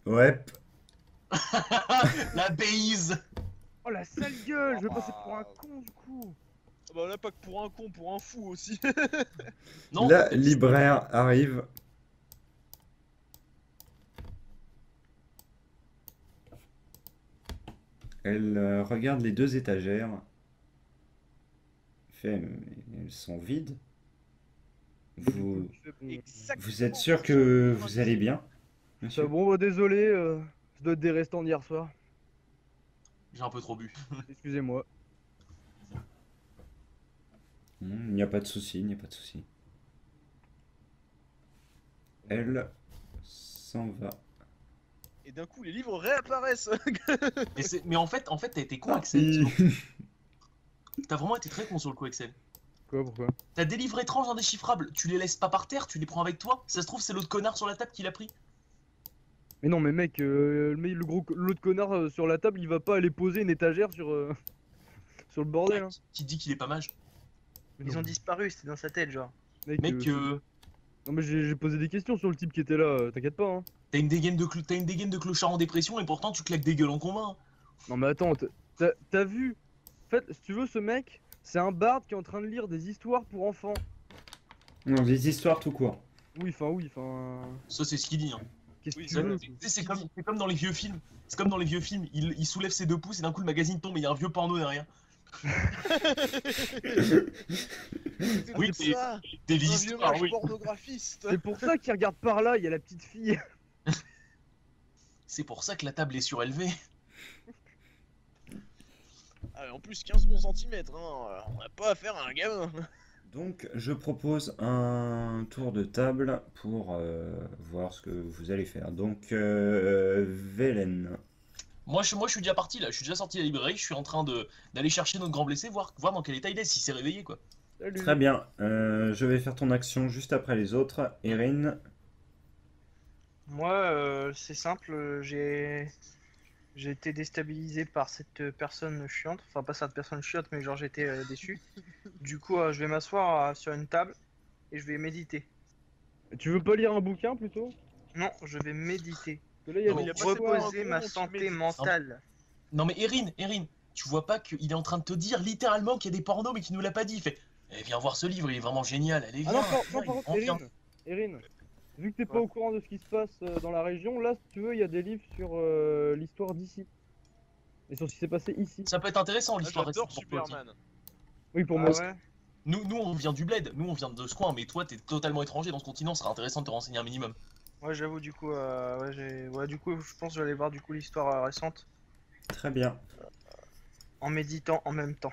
Ouais. La base. Oh la sale gueule! Je vais passer pour un con du coup! bah là, pas que pour un con, pour un fou aussi. Non, La libraire arrive. Elle regarde les deux étagères. Fait, mais elles sont vides. Vous êtes sûr que vous allez bien, monsieur? Bon, bah désolé, ça doit être des restants d'hier soir. j'ai un peu trop bu. Excusez-moi. Il n'y a pas de souci, il n'y a pas de souci. Elle s'en va. Et d'un coup, les livres réapparaissent. Mais en fait, t'as été con, Axel. Il- T'as vraiment été très con sur le coup, Axel. Quoi, pourquoi? T'as des livres étranges indéchiffrables. Tu les laisses pas par terre, tu les prends avec toi. Ça se trouve, c'est l'autre connard sur la table qui l'a pris. Mais non, mais mec, l'autre connard sur la table, il va pas aller poser une étagère sur, sur le bordel, hein. Qui dit qu'il est pas mage. Mais Ils non, ont disparu, c'était dans sa tête, genre. Mec, Non, mais j'ai posé des questions sur le type qui était là, t'inquiète pas, hein. t'as une dégaine de clochard en dépression et pourtant tu claques des gueules en commun. Non, mais attends, t'as vu? En fait, si tu veux, ce mec, c'est un barde qui est en train de lire des histoires pour enfants. Non, des histoires tout court. Oui, enfin. Ça, c'est ce qu'il dit. Hein. Qu'est-ce que Oui, tu ça, veux? Tu sais, c'est comme dans les vieux films. C'est comme dans les vieux films. Il soulève ses 2 pouces et d'un coup le magazine tombe et il y a un vieux porno derrière. Oui, c'est ça. Des Un vieilles vieux histoires, mage oui. pornographiste. C'est pour ça qu'il regarde par là, il y a la petite fille. C'est pour ça que la table est surélevée. Ah, en plus, 15 bons centimètres, hein. On n'a pas affaire à un gamin. Donc, je propose un tour de table pour voir ce que vous allez faire. Donc, Velen. Moi, je suis déjà parti là. Je suis déjà sorti de la librairie. Je suis en train d'aller chercher notre grand blessé, voir dans quel état il est, s'il s'est réveillé quoi. Salut. Très bien. Je vais faire ton action juste après les autres. Erin. Moi, c'est simple, j'ai été déstabilisé par cette personne chiante. Enfin, pas cette personne chiante, mais genre j'étais déçu. Du coup, je vais m'asseoir sur une table et je vais méditer. Tu veux pas lire un bouquin plutôt? Non, je vais méditer. Parce que là, il y a Non, des il a pas histoires. fait peur, Reposer un ma con, tu santé médites. mentale. Non mais Erin, tu vois pas qu'il est en train de te dire littéralement qu'il y a des pornos mais qu'il nous l'a pas dit. Il fait, eh, viens voir ce livre, il est vraiment génial. Allez, Ah viens, non, viens, par contre, viens. Erin, vu que t'es pas Ouais. au courant de ce qui se passe dans la région, là, si tu veux, il y a des livres sur l'histoire d'ici. Et sur ce qui s'est passé ici. Ça peut être intéressant Ah, l'histoire j'adore récente pour toi aussi. Superman. Oui, pour Ah moi aussi. ouais. Nous, on vient du bled, nous, on vient de ce coin, mais toi, t'es totalement étranger dans ce continent, ce sera intéressant de te renseigner un minimum. Ouais, j'avoue, du coup, du coup, je pense que j'allais voir du coup l'histoire récente Très bien. en méditant en même temps.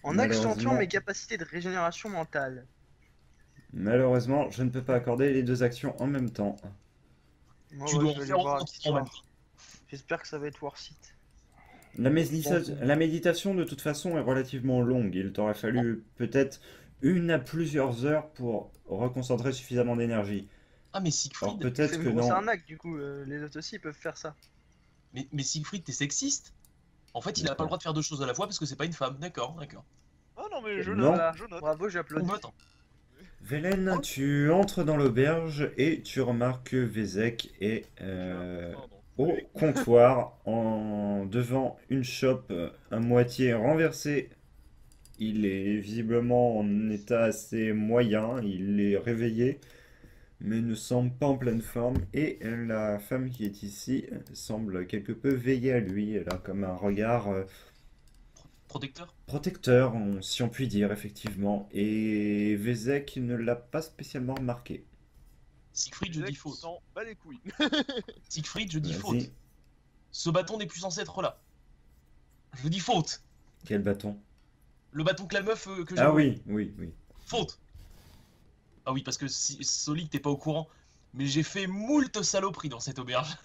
En Malheureusement- accentuant mes capacités de régénération mentale. Malheureusement, je ne peux pas accorder les deux actions en même temps. Moi, Tu ouais, dois je en vais faire aller voir autant l'histoire. en même temps. J'espère que ça va être worth it. La méditation, de toute façon, est relativement longue. Il t'aurait fallu peut-être 1 à plusieurs heures pour reconcentrer suffisamment d'énergie. Ah, mais Alors Siegfried, C'est peut-être une que grosse non. arnaque, du coup, les autres aussi peuvent faire ça. mais Siegfried, t'es sexiste? En fait, il a pas le droit de faire deux choses à la fois parce que c'est pas une femme, d'accord, d'accord. Ah non, mais je Non. note, je note. Bravo, On j'applaudis. vote, hein. Velen, tu entres dans l'auberge et tu remarques que Vezek est Pardon. au comptoir devant une chope à moitié renversée. Il est visiblement en état assez moyen, il est réveillé, mais ne semble pas en pleine forme. Et la femme qui est ici semble quelque peu veiller à lui. Elle a comme un regard Protecteur? protecteur, si on peut dire, effectivement. Et Vezek ne l'a pas spécialement remarqué. Siegfried, je dis Jack faute. s'en bat les couilles. Siegfried, je dis Vas-y. faute. Ce bâton n'est plus censé être là. Je dis faute. Quel bâton? Le bâton que la meuf que j'ai. Ah oui, oui, oui. Faute. Ah oui, parce que si, Solik, t'es pas au courant, mais j'ai fait moult saloperies dans cette auberge.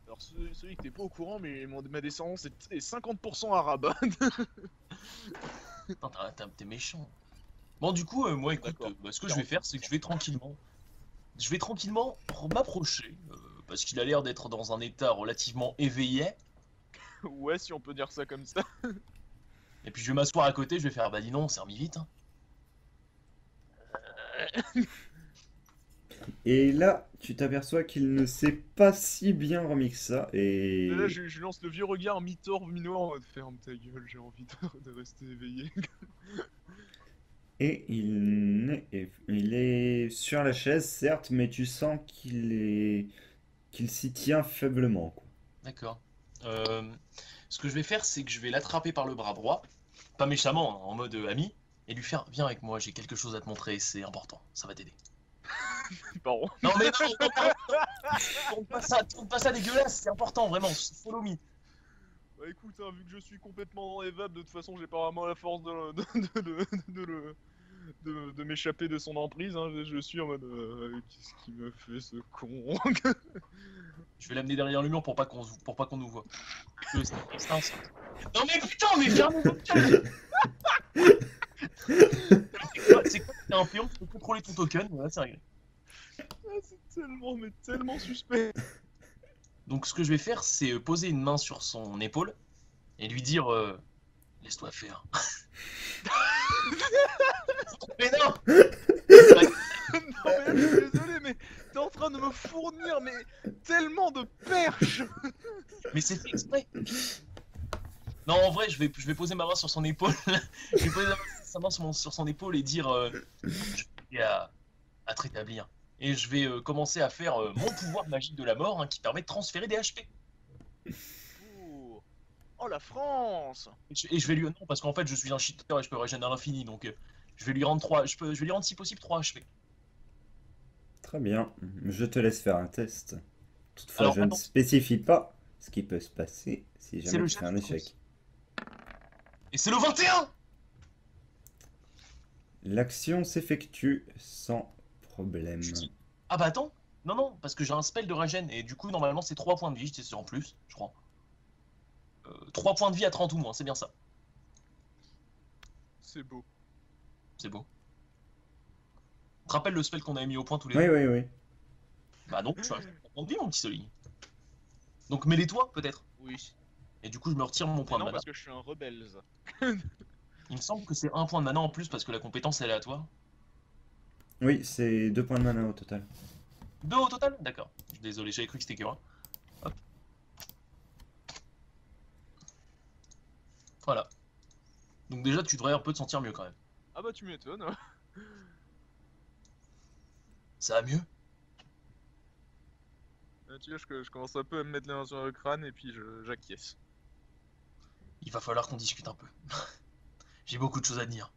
Alors, celui que t'es pas au courant, mais ma descendance est 50% arabe. Putain, t'es méchant. Bon, du coup, moi, écoute, D'accord. ce que je vais faire, c'est que je vais tranquillement m'approcher, parce qu'il a l'air d'être dans un état relativement éveillé. Ouais, si on peut dire ça comme ça. Et puis je vais m'asseoir à côté, je vais faire, bah dis non, serre-mi vite, hein. Et là, tu t'aperçois qu'il ne s'est pas si bien remis que ça. Et Là, je lance le vieux regard mi-tort, mi-noir en mode ferme ta gueule, j'ai envie de rester éveillé. il est sur la chaise, certes, mais tu sens qu'il s'y tient faiblement, quoi. D'accord. Ce que je vais faire, c'est que je vais l'attraper par le bras droit, pas méchamment, hein, en mode ami, et lui faire, viens avec moi, j'ai quelque chose à te montrer, c'est important, ça va t'aider. Pardon. Non mais non, tourne pas ça dégueulasse, c'est important, vraiment, follow me. Bah écoute, hein, vu que je suis complètement dans les vapes, de toute façon j'ai pas vraiment la force de m'échapper de son emprise, hein. Je suis en mode qu'est-ce qu'il me fait ce con. Je vais l'amener derrière le mur pour pas qu'on nous voit. Non mais putain, mais ferme vos gueules. C'est quoi, t'es un pion, tu peux contrôler ton token, voilà, c'est réglé. Ah, c'est tellement, mais tellement suspect. Donc ce que je vais faire, c'est poser une main sur son épaule et lui dire laisse-toi faire. Mais non. Non mais là, je suis désolé, mais t'es en train de me fournir mais tellement de perches. Mais c'est fait exprès. Non, en vrai, je vais poser ma main sur son épaule. Je vais poser sa main sur son épaule et dire je vais à te rétablir. Et je vais commencer à faire mon pouvoir magique de la mort, hein, qui permet de transférer des HP. Oh, oh la France. Et je vais lui non, parce qu'en fait je suis un cheater et je peux régénérer à l'infini, donc je vais lui rendre 3, je vais lui rendre si possible 3 HP. Très bien, je te laisse faire un test. Toutefois, Alors, je ne attends. spécifie pas ce qui peut se passer si C'est jamais le tu fais un jet de échec. Et c'est le 21. L'action s'effectue sans problème. Ah bah attends, non, parce que j'ai un spell de régène, et du coup normalement c'est 3 points de vie, c'est en plus, je crois. 3 points de vie à 30 ou moins, c'est bien ça. C'est beau. C'est beau. Tu te rappelles le spell qu'on avait mis au point tous les Oui, deux? oui, oui. Bah non, tu as 3 points de vie mon petit Soling. Donc mêlez-toi peut-être. Oui. Et du coup je me retire mon Mais point de non, mana. parce que je suis un rebelle. Il me semble que c'est 1 point de mana en plus parce que la compétence est aléatoire. Oui, c'est 2 points de mana au total. 2 au total? D'accord. Désolé, j'avais cru que c'était que 1. Hop. Voilà. Donc déjà, tu devrais un peu te sentir mieux quand même. Ah bah tu m'étonnes. Ça va mieux? Tu vois, je commence un peu à me mettre les mains sur le crâne et puis j'acquiesce. Il va falloir qu'on discute un peu. J'ai beaucoup de choses à te dire.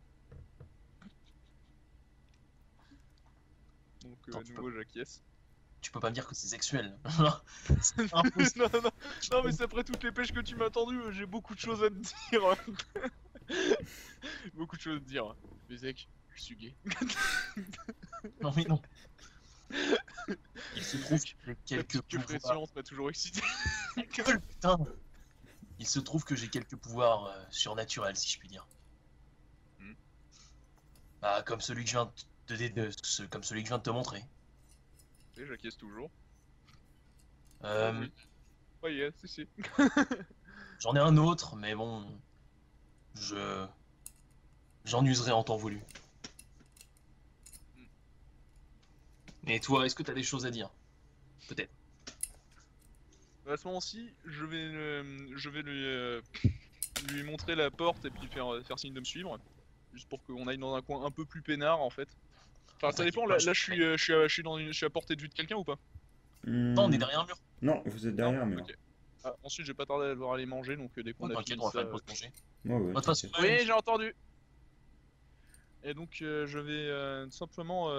Donc Attends, à nouveau j'acquiesce. Tu peux pas me dire que c'est sexuel. non, non, mais c'est après toutes les pêches que tu m'as tendues, j'ai beaucoup de choses à te dire. Beaucoup de choses à te dire. Bezek, je suis gay. Non mais non. Il se trouve que j'ai La quelques petite queue pouvoirs. frétillante m'a toujours excité. Gueule, putain. Il se trouve que j'ai quelques pouvoirs surnaturels, si je puis dire. Hmm. Bah, comme celui que je viens comme celui que je viens de te montrer. Et j'acquiesce toujours. Euh, Oui. Ouais, yeah, si. J'en ai un autre, mais bon, j'en userai en temps voulu. Et toi, est-ce que t'as des choses à dire? Peut-être. À ce moment-ci, je vais lui montrer la porte et puis faire signe de me suivre. Juste pour qu'on aille dans un coin un peu plus peinard en fait. Enfin, ça dépend, là je suis à portée de vue de quelqu'un ou pas? Non, on est derrière un mur. Non, vous êtes derrière un mur. Ok. Ah, ensuite, j'ai pas tardé à devoir aller manger, donc dès qu'on Oh, a t'inquiète, fini on va faire ça... une pause manger. Ouais, ouais, De toute façon, t'inquiète. Oui, j'ai entendu. Et donc, je vais tout simplement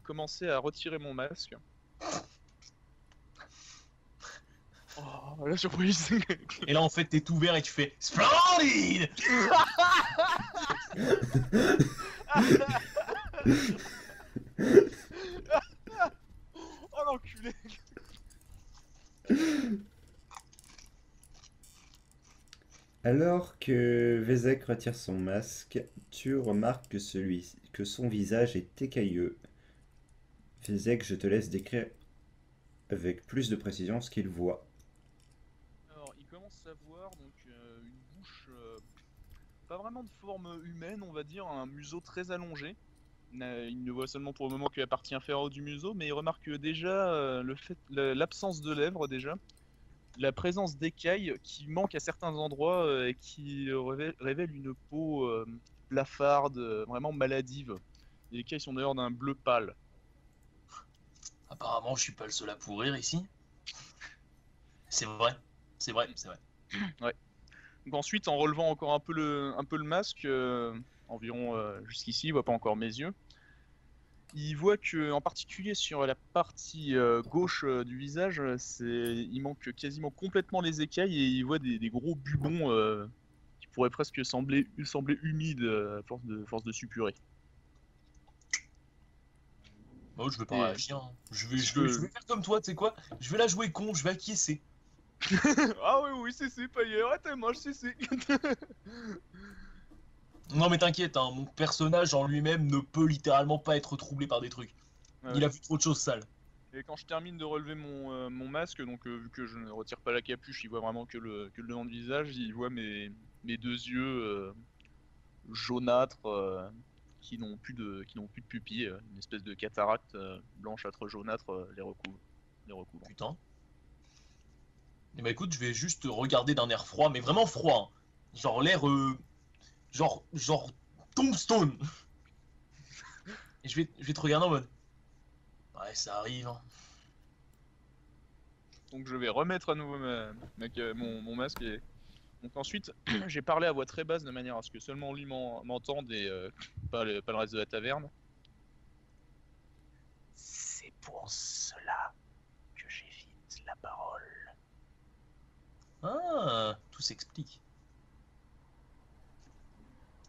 commencer à retirer mon masque. Oh, la surprise. Et là, en fait, t'es tout vert et tu fais Splendide. Oh l'enculé. Alors que Vezek retire son masque, tu remarques que son visage est écailleux. Vezek, je te laisse décrire avec plus de précision ce qu'il voit. Alors, il commence à voir donc une bouche pas vraiment de forme humaine, on va dire, un museau très allongé. Il ne voit seulement pour le moment que la partie inférieure du museau, mais il remarque déjà l'absence de lèvres déjà, la présence d'écailles qui manquent à certains endroits et qui révèlent une peau blafarde, vraiment maladive. Les écailles sont d'ailleurs d'un bleu pâle. Apparemment, je suis pas le seul à pourrir ici. C'est vrai, c'est vrai, c'est vrai. Donc ensuite, en relevant encore un peu le masque, environ jusqu'ici, il voit pas encore mes yeux. Il voit que, en particulier sur la partie gauche du visage, il manque quasiment complètement les écailles et il voit des gros bubons qui pourraient presque sembler humides à force de suppurer. Oh, je vais pas Et, réagir. Hein. Je vais faire comme toi, tu sais quoi? Je vais la jouer con, je vais acquiescer. Ah oui, c'est pas hier, t'es moche, c'est. Non mais t'inquiète, hein, mon personnage en lui-même ne peut littéralement pas être troublé par des trucs. Ouais, Il a vu trop de choses sales. Et quand je termine de relever mon masque, donc vu que je ne retire pas la capuche, il voit vraiment que le devant du visage, il voit mes deux yeux jaunâtres qui n'ont plus de pupilles, une espèce de cataracte blanchâtre jaunâtre les recouvre. Putain. Et bah écoute, je vais juste regarder d'un air froid, mais vraiment froid. Hein. Genre l'air... genre Tombstone. Et je vais te regarder en mode... Ouais, ça arrive. Hein. Donc je vais remettre à nouveau mon masque et donc ensuite j'ai parlé à voix très basse de manière à ce que seulement lui m'entende et pas le reste de la taverne. C'est pour cela que j'évite la parole. Ah, tout s'explique.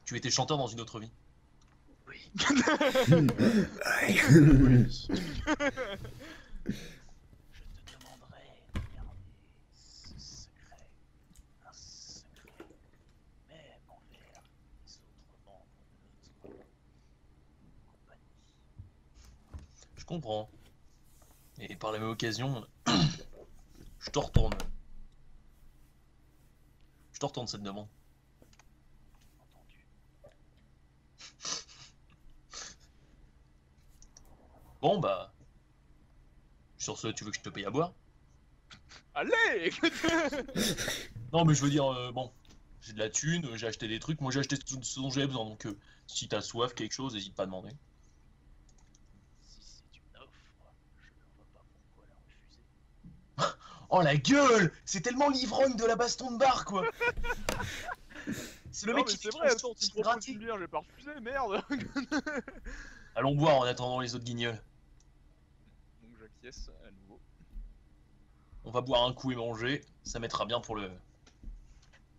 Tu étais chanteur dans une autre vie. Oui. Je te demanderai de garder ce secret, un secret, même envers les autres membres de notre compagnie. Je comprends. Et par la même occasion, je te retourne. Je te retourne cette demande. Entendu. Bon bah... Sur ce, tu veux que je te paye à boire? Allez. Non mais je veux dire, bon... j'ai de la thune, j'ai acheté des trucs. Moi, j'ai acheté ce dont j'avais besoin. Donc, si t'as soif, quelque chose, n'hésite pas à demander. Si c'est une offre, je ne vois pas pourquoi la refuser. Oh la gueule! C'est tellement l'ivrogne de la baston de bar, quoi! C'est le Non, mec mais qui c'est fait vrai, trop attends, tu qui me proposes gratter. une bière, je vais pas refuser, merde. Allons boire en attendant les autres guignols. Donc j'acquiesce à nouveau. On va boire un coup et manger. Ça mettra bien pour le.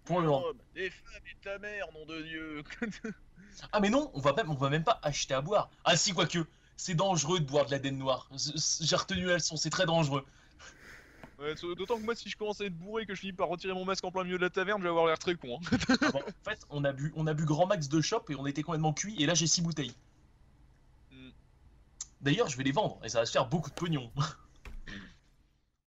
Pour le lendemain. Homme, des femmes et ta mère, nom de Dieu. Ah mais non, on va même pas acheter à boire. Ah si, quoique, c'est dangereux de boire de l'Aden noire. J'ai retenu la leçon, c'est très dangereux. Ouais, d'autant que moi, si je commence à être bourré et que je finis par retirer mon masque en plein milieu de la taverne, je vais avoir l'air très con. Hein. Ah bon, en fait, on a bu grand max de shop et on était complètement cuit. Et là, j'ai 6 bouteilles. Hmm. D'ailleurs, je vais les vendre et ça va se faire beaucoup de pognon.